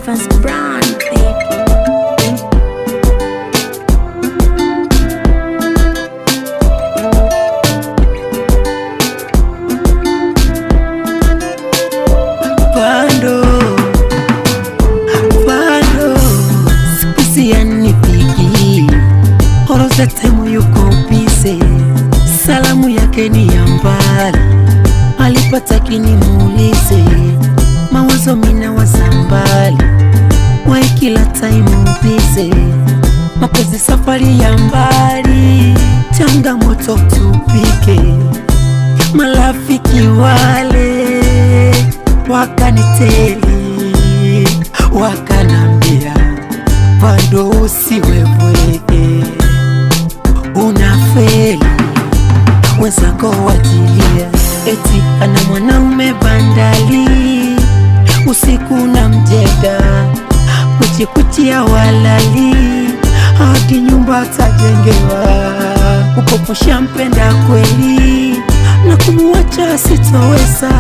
Evans Brown, baby. Bado sikusi yanipigi horoza temu yuko bise, salamu yake ni ya mbali, alipata kinimuulize, mawazo mina wazambali, wai kila time bise, mapenzi safari ya mbali, changamoto tupike, marafiki wale wakaniteli, wakanambia bado usiwe bwege, unafeli wenzako wajilia, eti ana mwanaume bandali, usiku na mjeda, kuchikuchia walali, hadi nyumba tajengewa, upopusha mpenda kweli, na kumuacha sitoweza.